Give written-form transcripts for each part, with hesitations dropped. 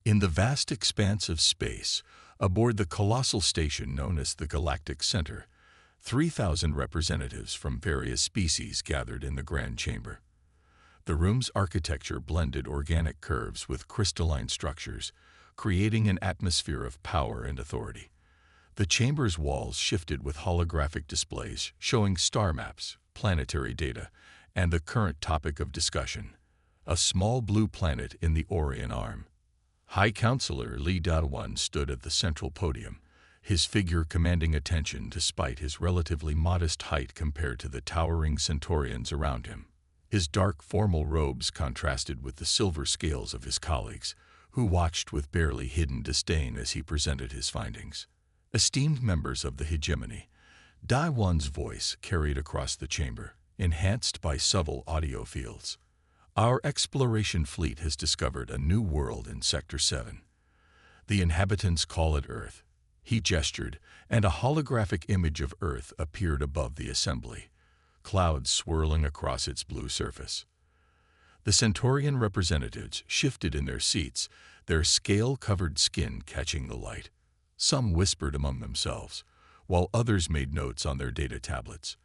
In the vast expanse of space, aboard the colossal station known as the Galactic Center, 3,000 representatives from various species gathered in the Grand Chamber. The room's architecture blended organic curves with crystalline structures, creating an atmosphere of power and authority. The chamber's walls shifted with holographic displays showing star maps, planetary data, and the current topic of discussion, a small blue planet in the Orion Arm. High Counselor Li Daowan stood at the central podium, his figure commanding attention despite his relatively modest height compared to the towering Centaurians around him. His dark, formal robes contrasted with the silver scales of his colleagues, who watched with barely hidden disdain as he presented his findings. Esteemed members of the hegemony, Daowan's voice carried across the chamber, enhanced by subtle audio fields. Our exploration fleet has discovered a new world in Sector 7. The inhabitants call it Earth. He gestured, and a holographic image of Earth appeared above the assembly, clouds swirling across its blue surface. The Centaurian representatives shifted in their seats, their scale-covered skin catching the light. Some whispered among themselves, while others made notes on their data tablets.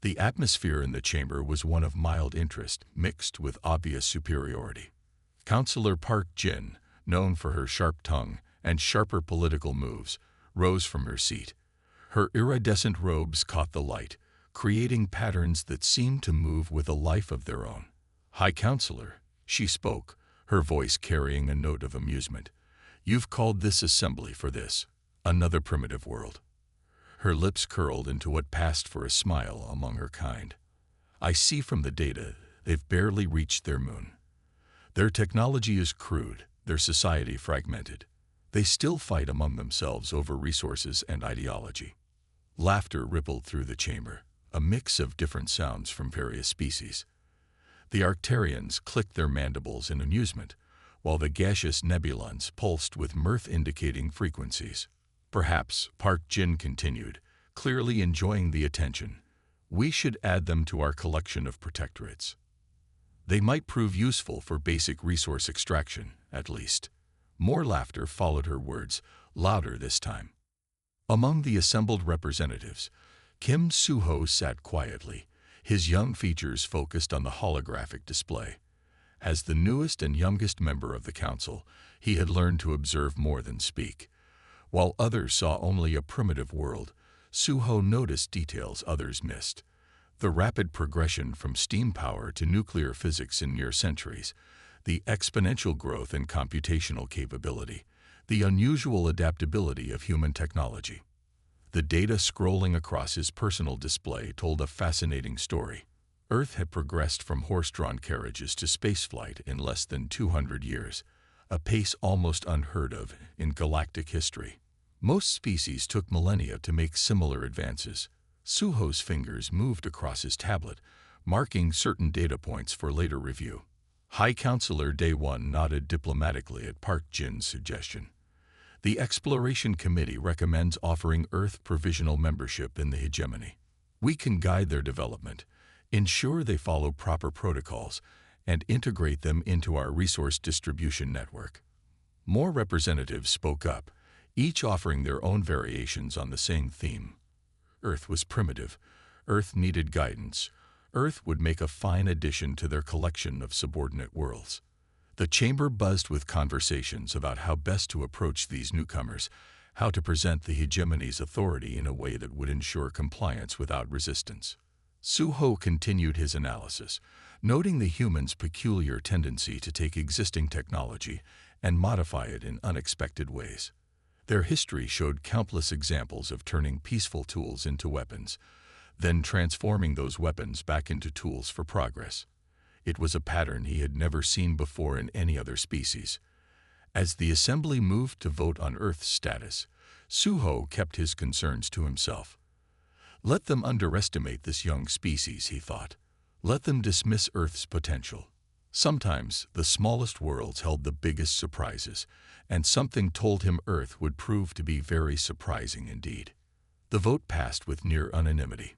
The atmosphere in the chamber was one of mild interest, mixed with obvious superiority. Counselor Park Jin, known for her sharp tongue and sharper political moves, rose from her seat. Her iridescent robes caught the light, creating patterns that seemed to move with a life of their own. High Counselor, she spoke, her voice carrying a note of amusement. You've called this assembly for this, another primitive world. Her lips curled into what passed for a smile among her kind. I see from the data they've barely reached their moon. Their technology is crude, their society fragmented. They still fight among themselves over resources and ideology. Laughter rippled through the chamber, a mix of different sounds from various species. The Arcturians clicked their mandibles in amusement, while the gaseous nebulons pulsed with mirth-indicating frequencies. Perhaps, Park Jin continued, clearly enjoying the attention, we should add them to our collection of protectorates. They might prove useful for basic resource extraction, at least. More laughter followed her words, louder this time. Among the assembled representatives, Kim Suho sat quietly, his young features focused on the holographic display. As the newest and youngest member of the council, he had learned to observe more than speak. While others saw only a primitive world, Suho noticed details others missed. The rapid progression from steam power to nuclear physics in mere centuries, the exponential growth in computational capability, the unusual adaptability of human technology. The data scrolling across his personal display told a fascinating story. Earth had progressed from horse-drawn carriages to spaceflight in less than 200 years, a pace almost unheard of in galactic history. Most species took millennia to make similar advances. Suho's fingers moved across his tablet, marking certain data points for later review. High Counselor Daewon nodded diplomatically at Park Jin's suggestion. The Exploration Committee recommends offering Earth provisional membership in the hegemony. We can guide their development, ensure they follow proper protocols, and integrate them into our resource distribution network. More representatives spoke up, each offering their own variations on the same theme. Earth was primitive. Earth needed guidance. Earth would make a fine addition to their collection of subordinate worlds. The chamber buzzed with conversations about how best to approach these newcomers, how to present the hegemony's authority in a way that would ensure compliance without resistance. Suho continued his analysis, noting the humans' peculiar tendency to take existing technology and modify it in unexpected ways. Their history showed countless examples of turning peaceful tools into weapons, then transforming those weapons back into tools for progress. It was a pattern he had never seen before in any other species. As the assembly moved to vote on Earth's status, Suho kept his concerns to himself. Let them underestimate this young species, he thought. Let them dismiss Earth's potential. Sometimes the smallest worlds held the biggest surprises, and something told him Earth would prove to be very surprising indeed. The vote passed with near unanimity.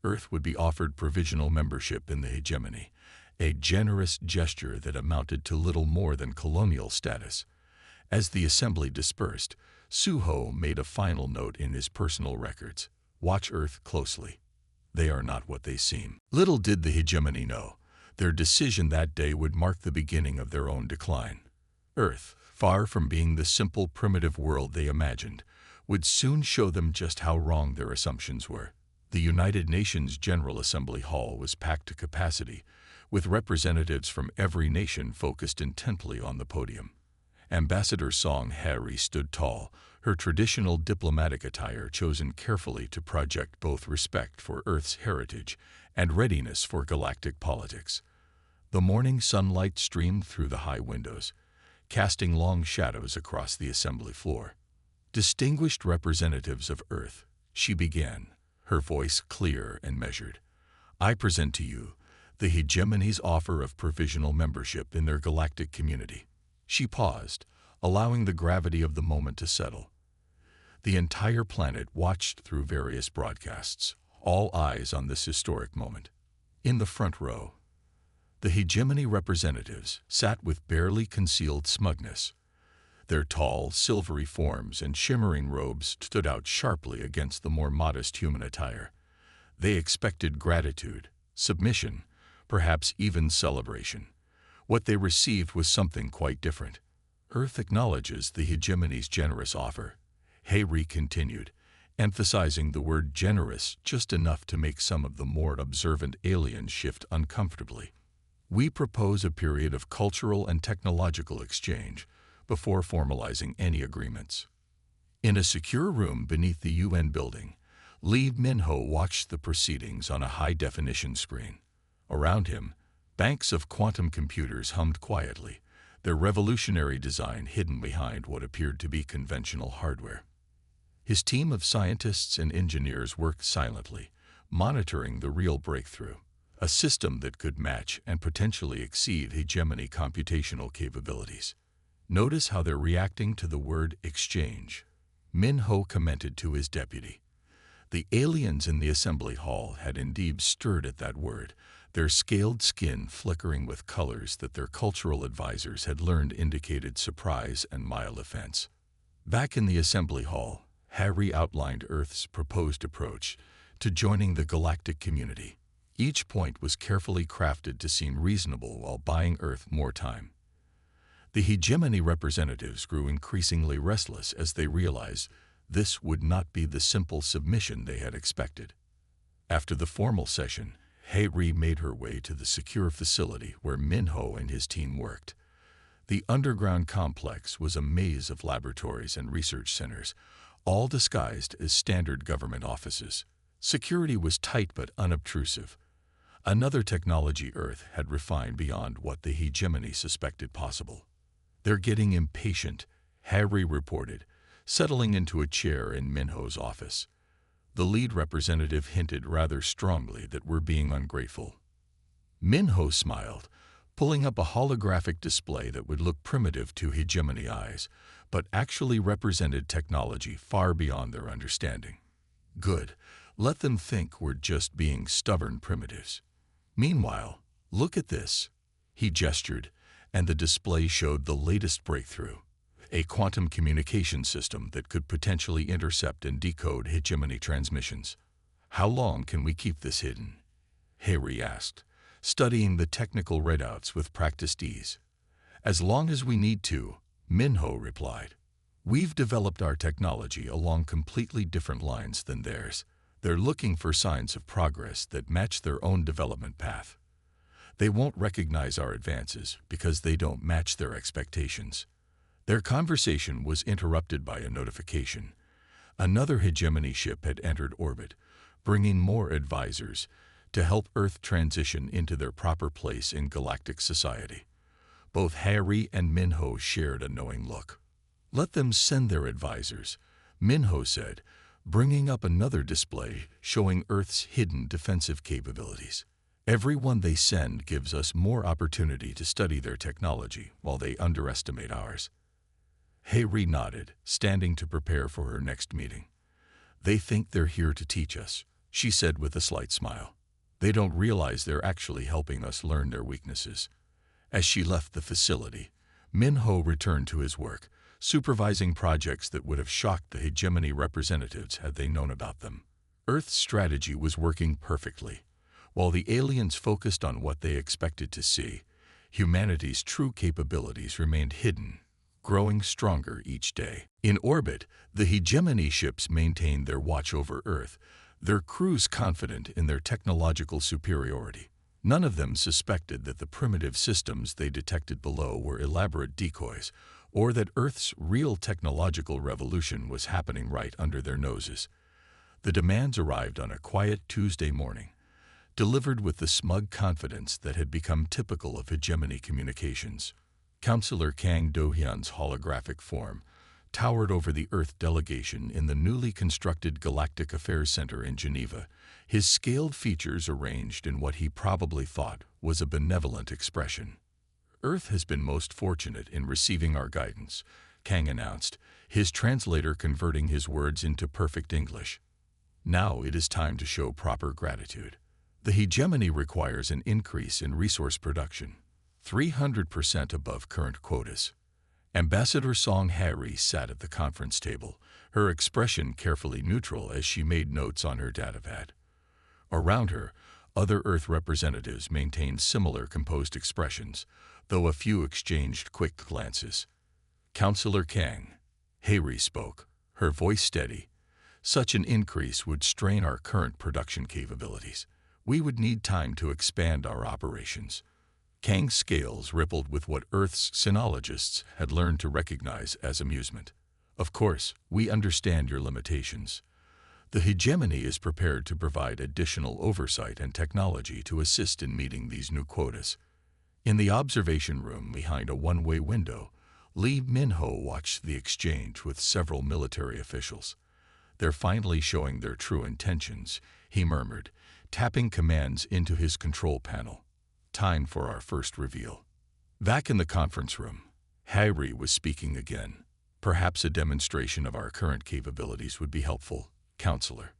Earth would be offered provisional membership in the hegemony, a generous gesture that amounted to little more than colonial status. As the assembly dispersed, Suho made a final note in his personal records. Watch Earth closely. They are not what they seem. Little did the hegemony know, their decision that day would mark the beginning of their own decline. Earth, far from being the simple primitive world they imagined, would soon show them just how wrong their assumptions were. The United Nations General Assembly Hall was packed to capacity, with representatives from every nation focused intently on the podium. Ambassador Song Harry stood tall, her traditional diplomatic attire chosen carefully to project both respect for Earth's heritage and readiness for galactic politics. The morning sunlight streamed through the high windows, casting long shadows across the assembly floor. Distinguished representatives of Earth, she began, her voice clear and measured. I present to you the hegemony's offer of provisional membership in their galactic community. She paused, allowing the gravity of the moment to settle. The entire planet watched through various broadcasts, all eyes on this historic moment. In the front row, the hegemony representatives sat with barely concealed smugness. Their tall, silvery forms and shimmering robes stood out sharply against the more modest human attire. They expected gratitude, submission, perhaps even celebration. What they received was something quite different. Earth acknowledges the hegemony's generous offer, Hayri continued, emphasizing the word generous just enough to make some of the more observant aliens shift uncomfortably. We propose a period of cultural and technological exchange before formalizing any agreements. In a secure room beneath the UN building, Lee Minho watched the proceedings on a high-definition screen. Around him, banks of quantum computers hummed quietly, their revolutionary design hidden behind what appeared to be conventional hardware. His team of scientists and engineers worked silently, monitoring the real breakthrough, a system that could match and potentially exceed hegemony computational capabilities. Notice how they're reacting to the word exchange, Minho commented to his deputy. The aliens in the assembly hall had indeed stirred at that word, their scaled skin flickering with colors that their cultural advisors had learned indicated surprise and mild offense. Back in the assembly hall, Harry outlined Earth's proposed approach to joining the galactic community. Each point was carefully crafted to seem reasonable while buying Earth more time. The hegemony representatives grew increasingly restless as they realized this would not be the simple submission they had expected. After the formal session, Hayri made her way to the secure facility where Minho and his team worked. The underground complex was a maze of laboratories and research centers, all disguised as standard government offices. Security was tight but unobtrusive. Another technology Earth had refined beyond what the hegemony suspected possible. They're getting impatient, Harry reported, settling into a chair in Minho's office. The lead representative hinted rather strongly that we're being ungrateful. Minho smiled, pulling up a holographic display that would look primitive to hegemony eyes, but actually represented technology far beyond their understanding. Good. Let them think we're just being stubborn primitives. Meanwhile, look at this. He gestured, and the display showed the latest breakthrough, a quantum communication system that could potentially intercept and decode hegemony transmissions. How long can we keep this hidden? Harry asked, studying the technical readouts with practiced ease. As long as we need to, Minho replied. We've developed our technology along completely different lines than theirs. They're looking for signs of progress that match their own development path. They won't recognize our advances because they don't match their expectations. Their conversation was interrupted by a notification. Another hegemony ship had entered orbit, bringing more advisors to help Earth transition into their proper place in galactic society. Both Harry and Minho shared a knowing look. Let them send their advisors, Minho said, bringing up another display showing Earth's hidden defensive capabilities. Everyone they send gives us more opportunity to study their technology while they underestimate ours. Hayri nodded, standing to prepare for her next meeting. They think they're here to teach us, she said with a slight smile. They don't realize they're actually helping us learn their weaknesses. As she left the facility, Minho returned to his work, supervising projects that would have shocked the hegemony representatives had they known about them. Earth's strategy was working perfectly. While the aliens focused on what they expected to see, humanity's true capabilities remained hidden, growing stronger each day. In orbit, the hegemony ships maintained their watch over Earth, their crews confident in their technological superiority. None of them suspected that the primitive systems they detected below were elaborate decoys, or that Earth's real technological revolution was happening right under their noses. The demands arrived on a quiet Tuesday morning, delivered with the smug confidence that had become typical of hegemony communications. Counselor Kang Do-hyun's holographic form towered over the Earth delegation in the newly constructed Galactic Affairs Center in Geneva, his scaled features arranged in what he probably thought was a benevolent expression. "Earth has been most fortunate in receiving our guidance," Kang announced, his translator converting his words into perfect English. "Now it is time to show proper gratitude. The hegemony requires an increase in resource production, 300% above current quotas." Ambassador Song Hae-ri sat at the conference table, her expression carefully neutral as she made notes on her datapad. Around her, other Earth representatives maintained similar composed expressions, though a few exchanged quick glances. "Counselor Kang," Hae-ri spoke, her voice steady. "Such an increase would strain our current production capabilities. We would need time to expand our operations." Kang's scales rippled with what Earth's sinologists had learned to recognize as amusement. "Of course, we understand your limitations. The hegemony is prepared to provide additional oversight and technology to assist in meeting these new quotas." In the observation room behind a one-way window, Lee Min-ho watched the exchange with several military officials. "They're finally showing their true intentions," he murmured, tapping commands into his control panel. "Time for our first reveal." Back in the conference room, Hae-ri was speaking again. "Perhaps a demonstration of our current capabilities would be helpful, Counselor."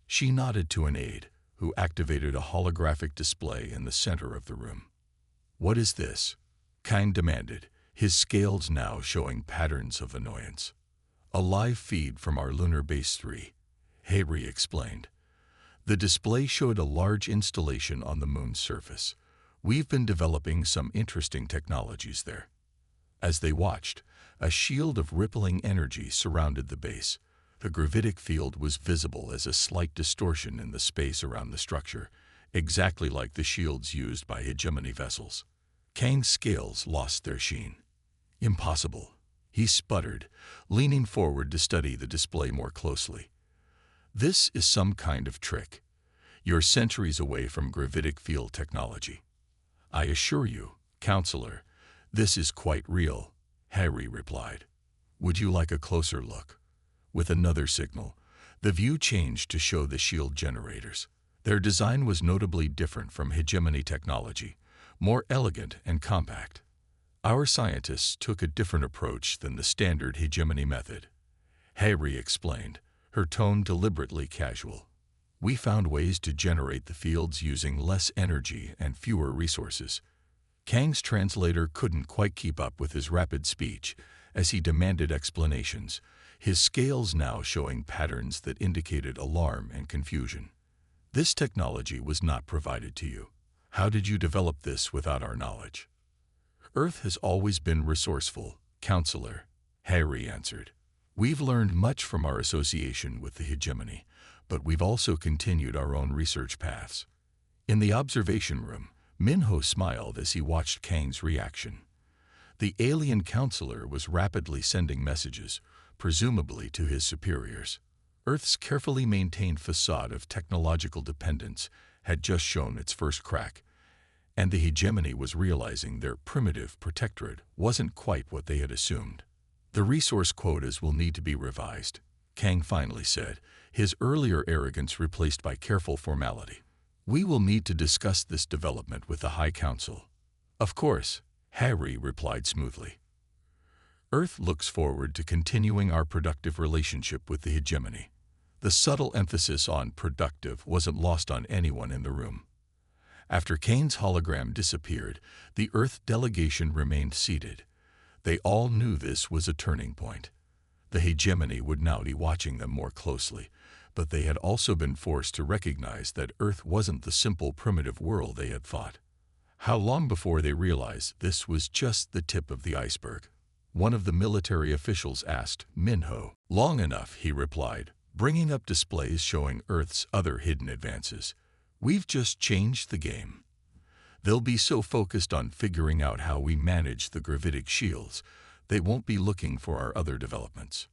She nodded to an aide, who activated a holographic display in the center of the room. "What is this?" Kang demanded, his scales now showing patterns of annoyance. "A live feed from our Lunar Base 3, Hae-ri explained. The display showed a large installation on the moon's surface. "We've been developing some interesting technologies there." As they watched, a shield of rippling energy surrounded the base. The gravitic field was visible as a slight distortion in the space around the structure, exactly like the shields used by hegemony vessels. Kang's scales lost their sheen. "Impossible," he sputtered, leaning forward to study the display more closely. "This is some kind of trick. You're centuries away from gravitic field technology." "I assure you, Counselor, this is quite real," Hae-ri replied. "Would you like a closer look?" With another signal, the view changed to show the shield generators. Their design was notably different from hegemony technology, more elegant and compact. "Our scientists took a different approach than the standard hegemony method," Hae-ri explained, her tone deliberately casual. "We found ways to generate the fields using less energy and fewer resources." Kang's translator couldn't quite keep up with his rapid speech as he demanded explanations, his scales now showing patterns that indicated alarm and confusion. "This technology was not provided to you. How did you develop this without our knowledge?" "Earth has always been resourceful, Counselor," Hae-ri answered. "We've learned much from our association with the hegemony, but we've also continued our own research paths." In the observation room, Min-ho smiled as he watched Kang's reaction. The alien counselor was rapidly sending messages, presumably to his superiors. Earth's carefully maintained facade of technological dependence had just shown its first crack, and the hegemony was realizing their primitive protectorate wasn't quite what they had assumed. "The resource quotas will need to be revised," Kang finally said, his earlier arrogance replaced by careful formality. "We will need to discuss this development with the High Council." "Of course," Hae-ri replied smoothly. "Earth looks forward to continuing our productive relationship with the hegemony." The subtle emphasis on productive wasn't lost on anyone in the room. After Kane's hologram disappeared, the Earth delegation remained seated, They all knew this was a turning point. The hegemony would now be watching them more closely, but they had also been forced to recognize that Earth wasn't the simple primitive world they had thought. How long before they realized this was just the tip of the iceberg? One of the military officials asked Minho. Long enough, he replied, bringing up displays showing Earth's other hidden advances. We've just changed the game. They'll be so focused on figuring out how we manage the gravitic shields, they won't be looking for our other developments.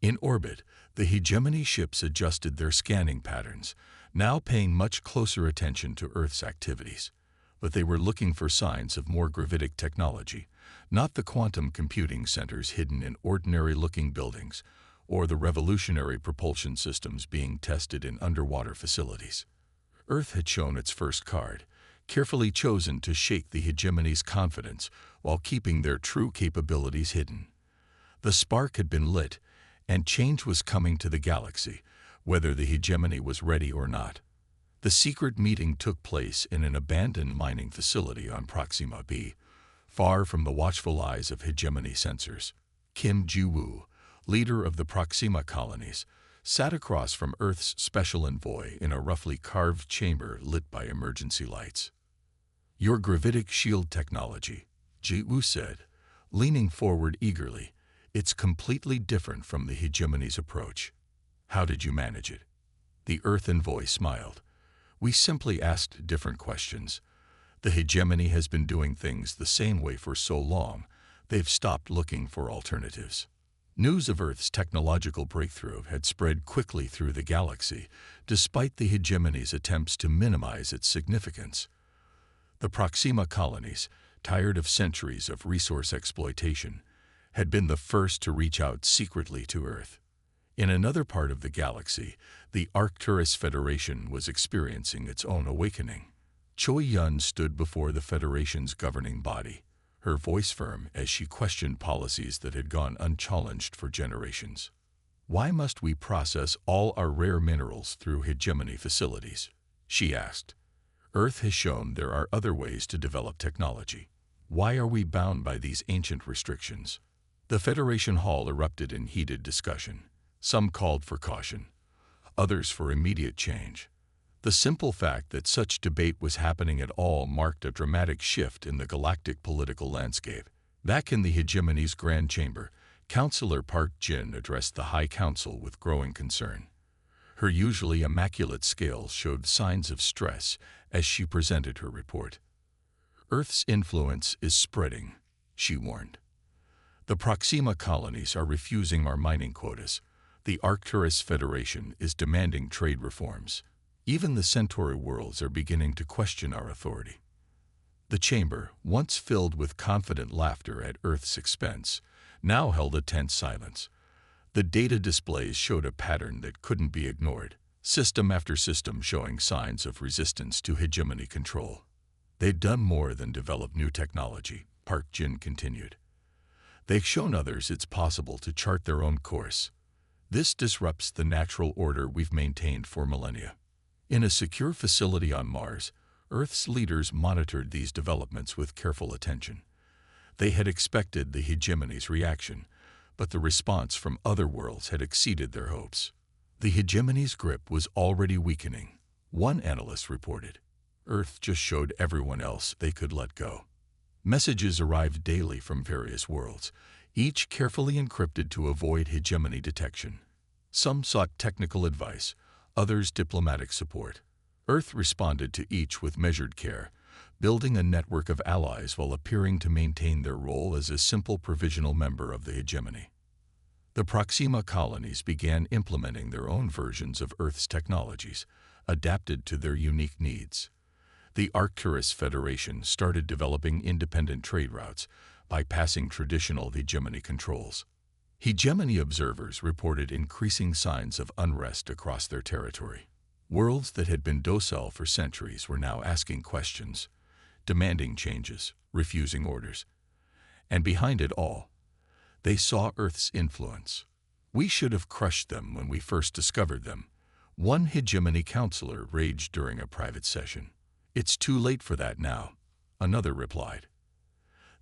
In orbit, the hegemony ships adjusted their scanning patterns, now paying much closer attention to Earth's activities. But they were looking for signs of more gravitic technology, not the quantum computing centers hidden in ordinary-looking buildings, or the revolutionary propulsion systems being tested in underwater facilities. Earth had shown its first card, carefully chosen to shake the hegemony's confidence while keeping their true capabilities hidden. The spark had been lit, and change was coming to the galaxy, whether the hegemony was ready or not. The secret meeting took place in an abandoned mining facility on Proxima B, far from the watchful eyes of hegemony sensors. Kim Ji-woo, leader of the Proxima colonies, sat across from Earth's special envoy in a roughly carved chamber lit by emergency lights. Your gravitic shield technology, Ji-woo said, leaning forward eagerly, it's completely different from the hegemony's approach. How did you manage it? The Earth envoy smiled. We simply asked different questions. The hegemony has been doing things the same way for so long, they've stopped looking for alternatives. News of Earth's technological breakthrough had spread quickly through the galaxy, despite the hegemony's attempts to minimize its significance. The Proxima colonies, tired of centuries of resource exploitation, had been the first to reach out secretly to Earth. In another part of the galaxy, the Arcturus Federation was experiencing its own awakening. Choi Yun stood before the Federation's governing body, her voice firm as she questioned policies that had gone unchallenged for generations. Why must we process all our rare minerals through hegemony facilities? She asked. Earth has shown there are other ways to develop technology. Why are we bound by these ancient restrictions? The Federation Hall erupted in heated discussion. Some called for caution, others for immediate change. The simple fact that such debate was happening at all marked a dramatic shift in the galactic political landscape. Back in the hegemony's Grand Chamber, Councillor Park Jin addressed the High Council with growing concern. Her usually immaculate scales showed signs of stress as she presented her report. Earth's influence is spreading, she warned. The Proxima colonies are refusing our mining quotas. The Arcturus Federation is demanding trade reforms. Even the Centauri worlds are beginning to question our authority. The chamber, once filled with confident laughter at Earth's expense, now held a tense silence. The data displays showed a pattern that couldn't be ignored, system after system showing signs of resistance to hegemony control. They'd done more than develop new technology, Park Jin continued. They've shown others it's possible to chart their own course. This disrupts the natural order we've maintained for millennia. In a secure facility on Mars, Earth's leaders monitored these developments with careful attention. They had expected the hegemony's reaction, but the response from other worlds had exceeded their hopes. The hegemony's grip was already weakening, one analyst reported. Earth just showed everyone else they could let go. Messages arrived daily from various worlds, each carefully encrypted to avoid hegemony detection. Some sought technical advice, others diplomatic support. Earth responded to each with measured care, building a network of allies while appearing to maintain their role as a simple provisional member of the hegemony. The Proxima colonies began implementing their own versions of Earth's technologies, adapted to their unique needs. The Arcturus Federation started developing independent trade routes, bypassing traditional hegemony controls. Hegemony observers reported increasing signs of unrest across their territory. Worlds that had been docile for centuries were now asking questions, demanding changes, refusing orders. And behind it all, they saw Earth's influence. We should have crushed them when we first discovered them, one hegemony counselor raged during a private session. It's too late for that now, another replied.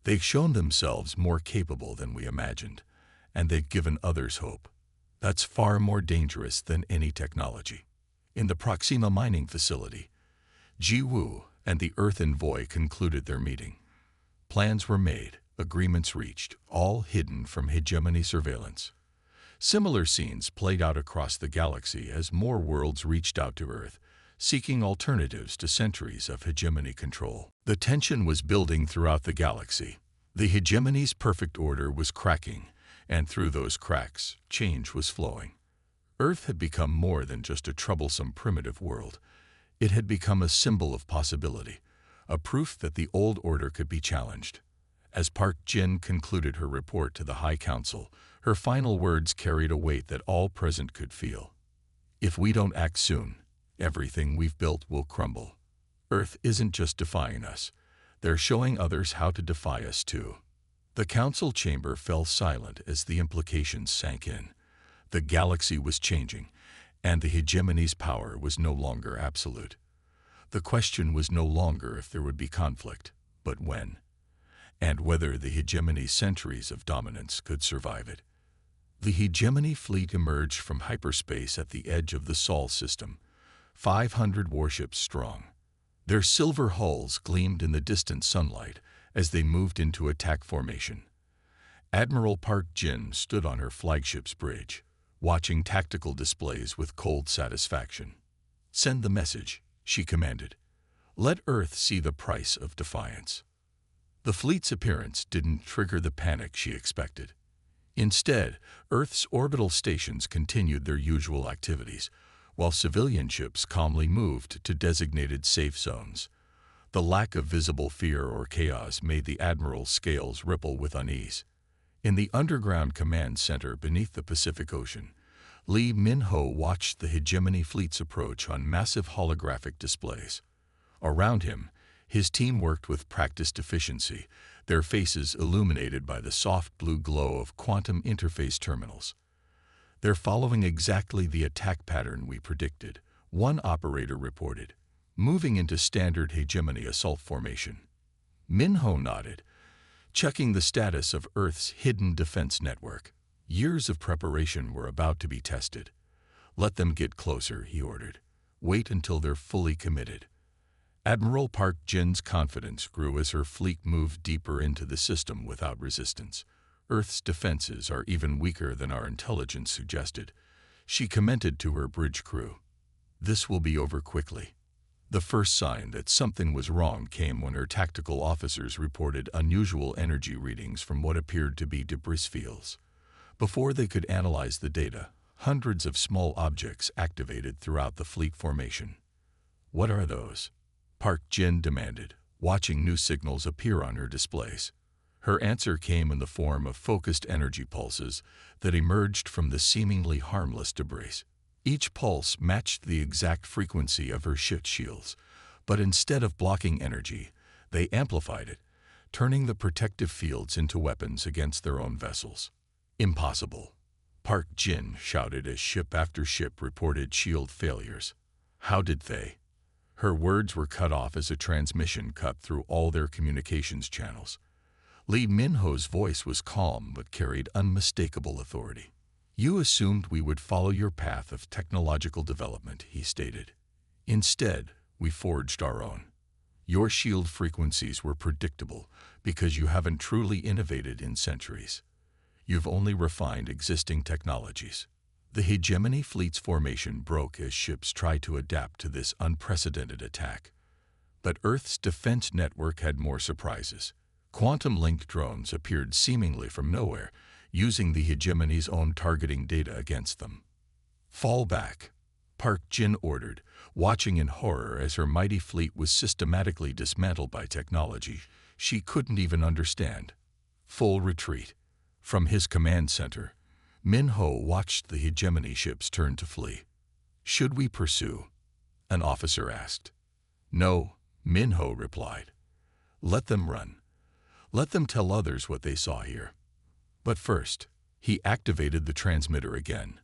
They've shown themselves more capable than we imagined, and they've given others hope. That's far more dangerous than any technology. In the Proxima mining facility, Ji Wu and the Earth envoy concluded their meeting. Plans were made, agreements reached, all hidden from hegemony surveillance. Similar scenes played out across the galaxy as more worlds reached out to Earth, seeking alternatives to centuries of hegemony control. The tension was building throughout the galaxy. The hegemony's perfect order was cracking, and through those cracks, change was flowing. Earth had become more than just a troublesome primitive world. It had become a symbol of possibility, a proof that the old order could be challenged. As Park Jin concluded her report to the High Council, her final words carried a weight that all present could feel. If we don't act soon, everything we've built will crumble. Earth isn't just defying us. They're showing others how to defy us too. The council chamber fell silent as the implications sank in. The galaxy was changing, and the hegemony's power was no longer absolute. The question was no longer if there would be conflict, but when, and whether the hegemony's centuries of dominance could survive it. The hegemony fleet emerged from hyperspace at the edge of the Sol system, 500 warships strong. Their silver hulls gleamed in the distant sunlight as they moved into attack formation. Admiral Park Jin stood on her flagship's bridge, watching tactical displays with cold satisfaction. "Send the message," she commanded. "Let Earth see the price of defiance." The fleet's appearance didn't trigger the panic she expected. Instead, Earth's orbital stations continued their usual activities, while civilian ships calmly moved to designated safe zones. The lack of visible fear or chaos made the Admiral's scales ripple with unease. In the underground command center beneath the Pacific Ocean, Lee Min-ho watched the hegemony fleet's approach on massive holographic displays. Around him, his team worked with practiced efficiency, their faces illuminated by the soft blue glow of quantum interface terminals. "They're following exactly the attack pattern we predicted," one operator reported, moving into standard hegemony assault formation. Min-ho nodded, checking the status of Earth's hidden defense network. Years of preparation were about to be tested. "Let them get closer," he ordered. "Wait until they're fully committed." Admiral Park Jin's confidence grew as her fleet moved deeper into the system without resistance. "Earth's defenses are even weaker than our intelligence suggested," she commented to her bridge crew. "This will be over quickly." The first sign that something was wrong came when her tactical officers reported unusual energy readings from what appeared to be debris fields. Before they could analyze the data, hundreds of small objects activated throughout the fleet formation. "What are those?" Park Jin demanded, watching new signals appear on her displays. Her answer came in the form of focused energy pulses that emerged from the seemingly harmless debris. Each pulse matched the exact frequency of her ship shields, but instead of blocking energy, they amplified it, turning the protective fields into weapons against their own vessels. "Impossible," Park Jin shouted as ship after ship reported shield failures. "How did they?" Her words were cut off as a transmission cut through all their communications channels. Lee Min-ho's voice was calm but carried unmistakable authority. "You assumed we would follow your path of technological development," he stated. "Instead, we forged our own. Your shield frequencies were predictable because you haven't truly innovated in centuries. You've only refined existing technologies." The hegemony fleet's formation broke as ships tried to adapt to this unprecedented attack. But Earth's defense network had more surprises. Quantum-linked drones appeared seemingly from nowhere, using the hegemony's own targeting data against them. "Fall back," Park Jin ordered, watching in horror as her mighty fleet was systematically dismantled by technology she couldn't even understand. "Full retreat." From his command center, Min-ho watched the hegemony ships turn to flee. "Should we pursue?" an officer asked. "No," Min-ho replied. "Let them run. Let them tell others what they saw here." But first, he activated the transmitter again.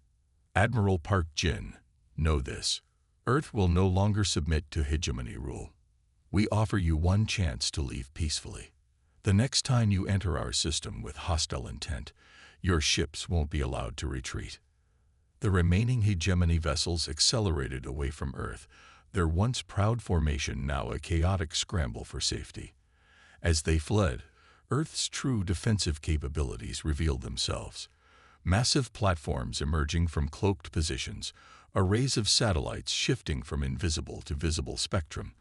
"Admiral Park Jin, know this. Earth will no longer submit to hegemony rule. We offer you one chance to leave peacefully. The next time you enter our system with hostile intent, your ships won't be allowed to retreat. The remaining hegemony vessels accelerated away from Earth, their once proud formation now a chaotic scramble for safety. As they fled, Earth's true defensive capabilities revealed themselves. Massive platforms emerging from cloaked positions, arrays of satellites shifting from invisible to visible spectrum,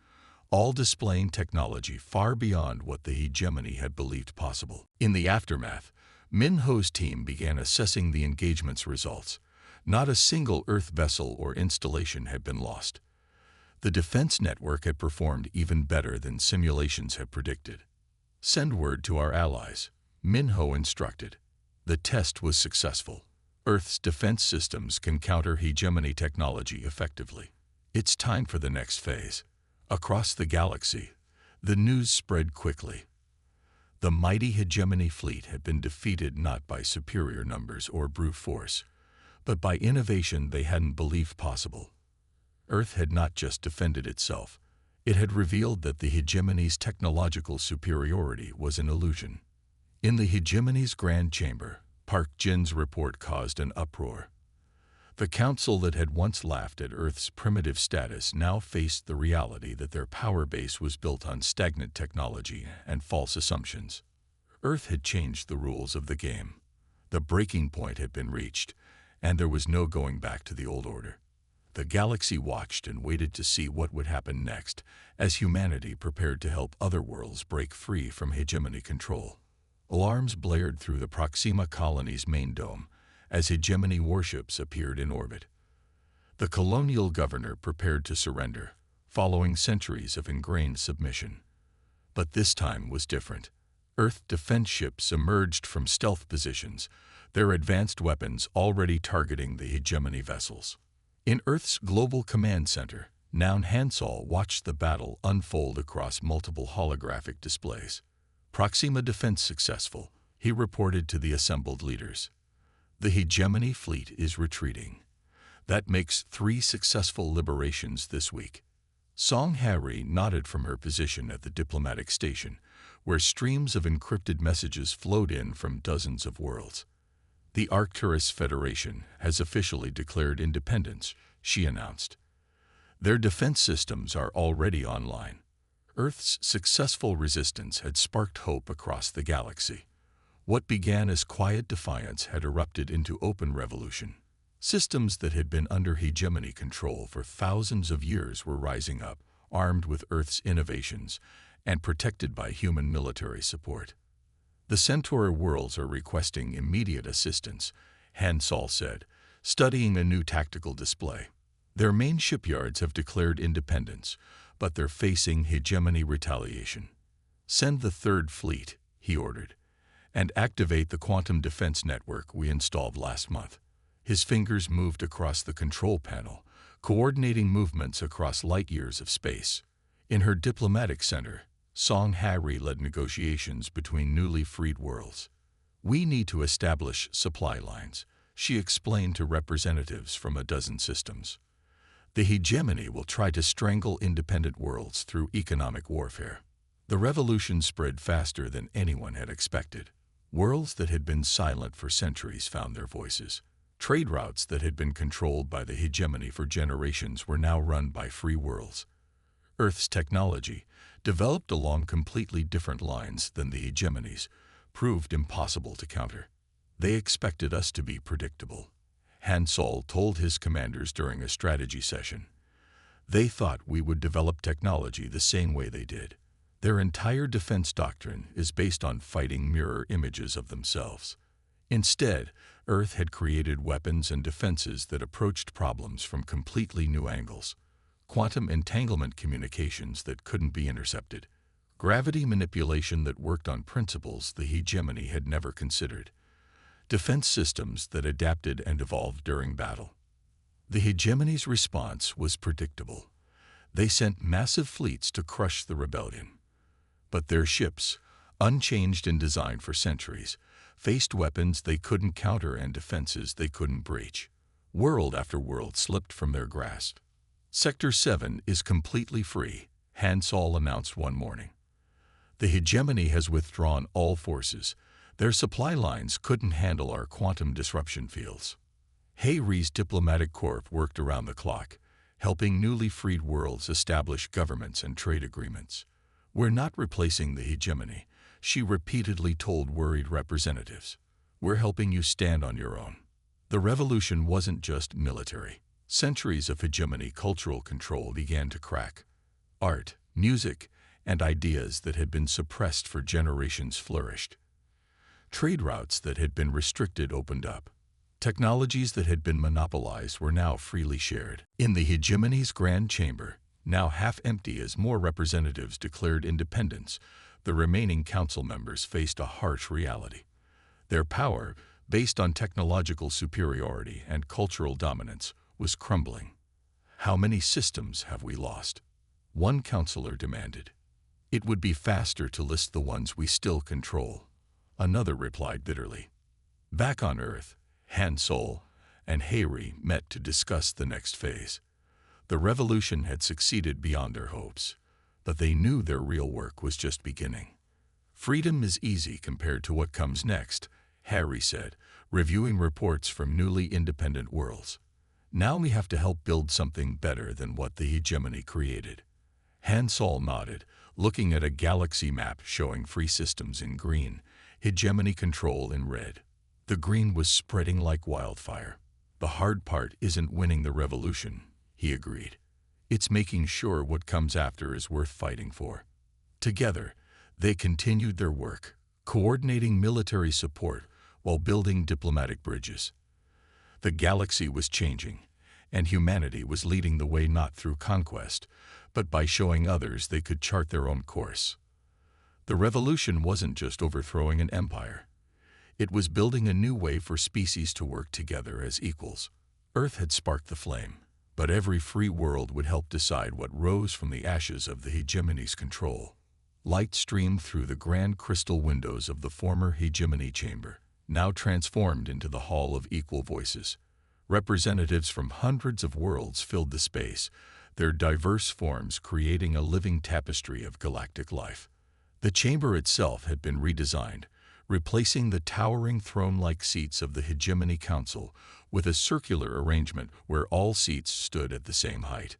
all displaying technology far beyond what the hegemony had believed possible. In the aftermath, Min Ho's team began assessing the engagement's results. Not a single Earth vessel or installation had been lost. The defense network had performed even better than simulations had predicted. Send word to our allies, Min Ho instructed. The test was successful. Earth's defense systems can counter hegemony technology effectively. It's time for the next phase. Across the galaxy, the news spread quickly. The mighty hegemony fleet had been defeated not by superior numbers or brute force, but by innovation they hadn't believed possible. Earth had not just defended itself, it had revealed that the hegemony's technological superiority was an illusion. In the hegemony's grand chamber, Park Jin's report caused an uproar. The council that had once laughed at Earth's primitive status now faced the reality that their power base was built on stagnant technology and false assumptions. Earth had changed the rules of the game. The breaking point had been reached, and there was no going back to the old order. The galaxy watched and waited to see what would happen next as humanity prepared to help other worlds break free from hegemony control. Alarms blared through the Proxima colony's main dome as hegemony warships appeared in orbit. The colonial governor prepared to surrender, following centuries of ingrained submission. But this time was different. Earth defense ships emerged from stealth positions, their advanced weapons already targeting the hegemony vessels. In Earth's global command center, Noun Hansol watched the battle unfold across multiple holographic displays. Proxima defense successful, he reported to the assembled leaders. The hegemony fleet is retreating. That makes 3 successful liberations this week. Song Harry nodded from her position at the diplomatic station, where streams of encrypted messages flowed in from dozens of worlds. The Arcturus Federation has officially declared independence, she announced. Their defense systems are already online. Earth's successful resistance had sparked hope across the galaxy. What began as quiet defiance had erupted into open revolution. Systems that had been under hegemony control for thousands of years were rising up, armed with Earth's innovations and protected by human military support. The Centaur worlds are requesting immediate assistance, Hansol said, studying a new tactical display. Their main shipyards have declared independence, but they're facing hegemony retaliation. Send the 3rd Fleet, he ordered, and activate the quantum defense network we installed last month. His fingers moved across the control panel, coordinating movements across light years of space. In her diplomatic center, Song Harry led negotiations between newly freed worlds. We need to establish supply lines, she explained to representatives from a dozen systems. The hegemony will try to strangle independent worlds through economic warfare. The revolution spread faster than anyone had expected. Worlds that had been silent for centuries found their voices. Trade routes that had been controlled by the hegemony for generations were now run by free worlds. Earth's technology, developed along completely different lines than the hegemony's, proved impossible to counter. They expected us to be predictable, Hansol told his commanders during a strategy session. They thought we would develop technology the same way they did. Their entire defense doctrine is based on fighting mirror images of themselves. Instead, Earth had created weapons and defenses that approached problems from completely new angles. Quantum entanglement communications that couldn't be intercepted. Gravity manipulation that worked on principles the hegemony had never considered. Defense systems that adapted and evolved during battle. The hegemony's response was predictable. They sent massive fleets to crush the rebellion. But their ships, unchanged in design for centuries, faced weapons they couldn't counter and defenses they couldn't breach. World after world slipped from their grasp. Sector 7 is completely free, Hansol announced one morning. The hegemony has withdrawn all forces. Their supply lines couldn't handle our quantum disruption fields. Hayri's diplomatic corps worked around the clock, helping newly freed worlds establish governments and trade agreements. We're not replacing the hegemony, she repeatedly told worried representatives. We're helping you stand on your own. The revolution wasn't just military. Centuries of hegemony cultural control began to crack. Art, music, and ideas that had been suppressed for generations flourished. Trade routes that had been restricted opened up. Technologies that had been monopolized were now freely shared. In the hegemony's grand chamber, now half empty as more representatives declared independence, the remaining council members faced a harsh reality. Their power, based on technological superiority and cultural dominance, was crumbling. How many systems have we lost? One councillor demanded. It would be faster to list the ones we still control. Another replied bitterly. Back on Earth, Han Sol and Hayri met to discuss the next phase. The revolution had succeeded beyond their hopes, but they knew their real work was just beginning. Freedom is easy compared to what comes next, Harry said, reviewing reports from newly independent worlds. Now we have to help build something better than what the hegemony created. Han Sol nodded, looking at a galaxy map showing free systems in green, hegemony control in red. The green was spreading like wildfire. The hard part isn't winning the revolution, he agreed. It's making sure what comes after is worth fighting for. Together, they continued their work, coordinating military support while building diplomatic bridges. The galaxy was changing, and humanity was leading the way not through conquest, but by showing others they could chart their own course. The revolution wasn't just overthrowing an empire. It was building a new way for species to work together as equals. Earth had sparked the flame, but every free world would help decide what rose from the ashes of the hegemony's control. Light streamed through the grand crystal windows of the former hegemony chamber, now transformed into the Hall of Equal Voices. Representatives from hundreds of worlds filled the space, their diverse forms creating a living tapestry of galactic life. The chamber itself had been redesigned, replacing the towering throne-like seats of the Hegemony Council with a circular arrangement where all seats stood at the same height.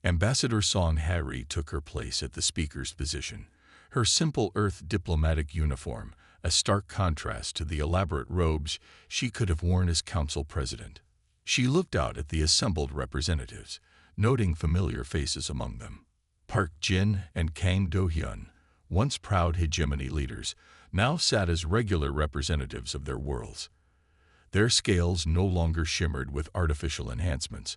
Ambassador Song Hari took her place at the speaker's position, her simple Earth diplomatic uniform, a stark contrast to the elaborate robes she could have worn as council president. She looked out at the assembled representatives, noting familiar faces among them. Park Jin and Kang Do-hyun, once proud hegemony leaders, now sat as regular representatives of their worlds. Their scales no longer shimmered with artificial enhancements,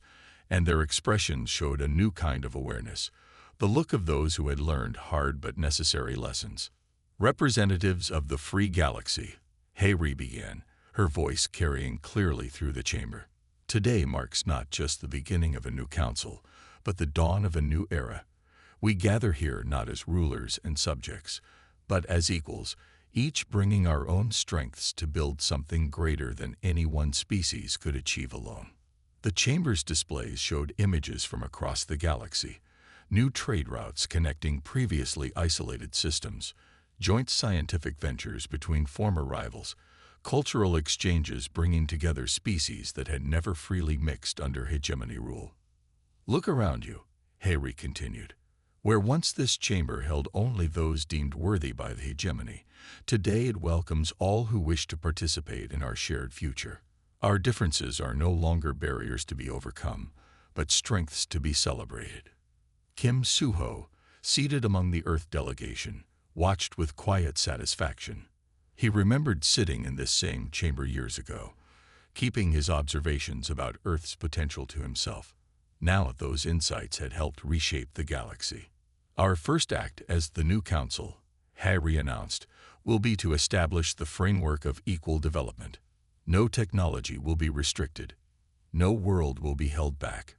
and their expressions showed a new kind of awareness, the look of those who had learned hard but necessary lessons. Representatives of the free galaxy, Hayri began, her voice carrying clearly through the chamber. Today marks not just the beginning of a new council, but the dawn of a new era. We gather here not as rulers and subjects, but as equals, each bringing our own strengths to build something greater than any one species could achieve alone. The chamber's displays showed images from across the galaxy, new trade routes connecting previously isolated systems, joint scientific ventures between former rivals, cultural exchanges bringing together species that had never freely mixed under hegemony rule. Look around you, Hayri continued. Where once this chamber held only those deemed worthy by the hegemony, today it welcomes all who wish to participate in our shared future. Our differences are no longer barriers to be overcome, but strengths to be celebrated. Kim Suho, seated among the Earth delegation, watched with quiet satisfaction. He remembered sitting in this same chamber years ago, keeping his observations about Earth's potential to himself. Now those insights had helped reshape the galaxy. Our first act as the new council, Hayri announced, will be to establish the framework of equal development. No technology will be restricted. No world will be held back.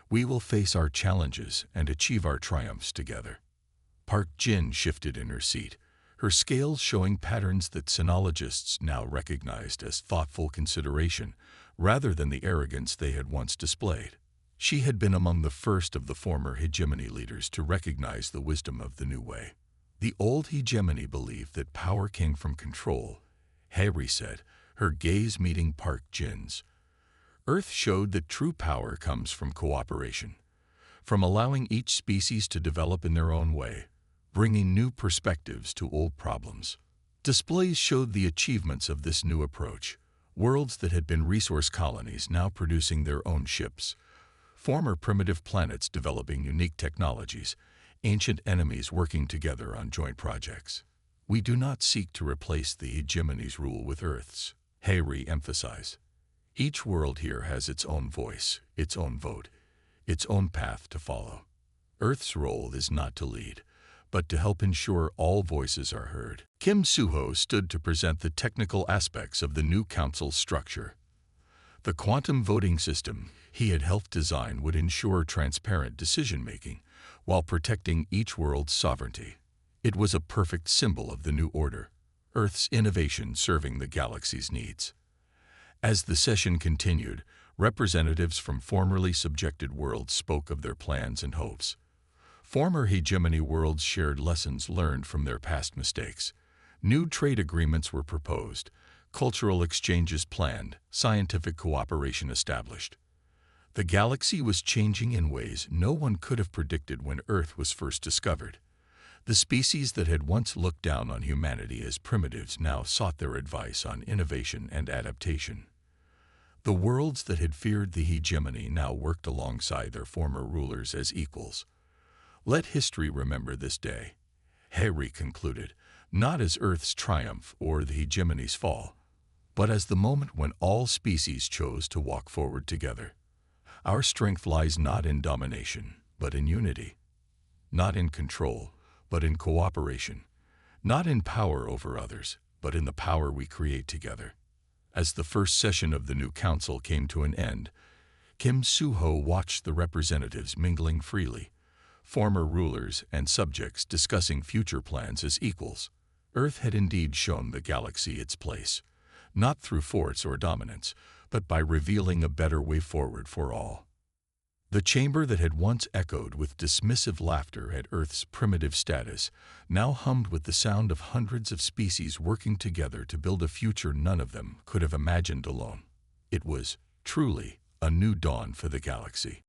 We will face our challenges and achieve our triumphs together. Park Jin shifted in her seat, her scales showing patterns that sinologists now recognized as thoughtful consideration rather than the arrogance they had once displayed. She had been among the first of the former hegemony leaders to recognize the wisdom of the new way. The old hegemony believed that power came from control, Harry said, her gaze meeting Park Jin's. Earth showed that true power comes from cooperation, from allowing each species to develop in their own way, bringing new perspectives to old problems. Displays showed the achievements of this new approach. Worlds that had been resource colonies now producing their own ships, former primitive planets developing unique technologies, ancient enemies working together on joint projects. We do not seek to replace the hegemony's rule with Earth's, Harry emphasized. Each world here has its own voice, its own vote, its own path to follow. Earth's role is not to lead, but to help ensure all voices are heard. Kim Suho stood to present the technical aspects of the new council's structure. The quantum voting system he had helped design would ensure transparent decision-making while protecting each world's sovereignty. It was a perfect symbol of the new order, Earth's innovation serving the galaxy's needs. As the session continued, representatives from formerly subjected worlds spoke of their plans and hopes. Former hegemony worlds shared lessons learned from their past mistakes. New trade agreements were proposed, cultural exchanges planned, scientific cooperation established. The galaxy was changing in ways no one could have predicted when Earth was first discovered. The species that had once looked down on humanity as primitives now sought their advice on innovation and adaptation. The worlds that had feared the hegemony now worked alongside their former rulers as equals. Let history remember this day, Harry concluded, not as Earth's triumph or the hegemony's fall, but as the moment when all species chose to walk forward together. Our strength lies not in domination, but in unity. Not in control, but in cooperation. Not in power over others, but in the power we create together. As the first session of the new council came to an end, Kim Suho watched the representatives mingling freely, former rulers and subjects discussing future plans as equals. Earth had indeed shown the galaxy its place, not through force or dominance, but by revealing a better way forward for all. The chamber that had once echoed with dismissive laughter at Earth's primitive status now hummed with the sound of hundreds of species working together to build a future none of them could have imagined alone. It was, truly, a new dawn for the galaxy.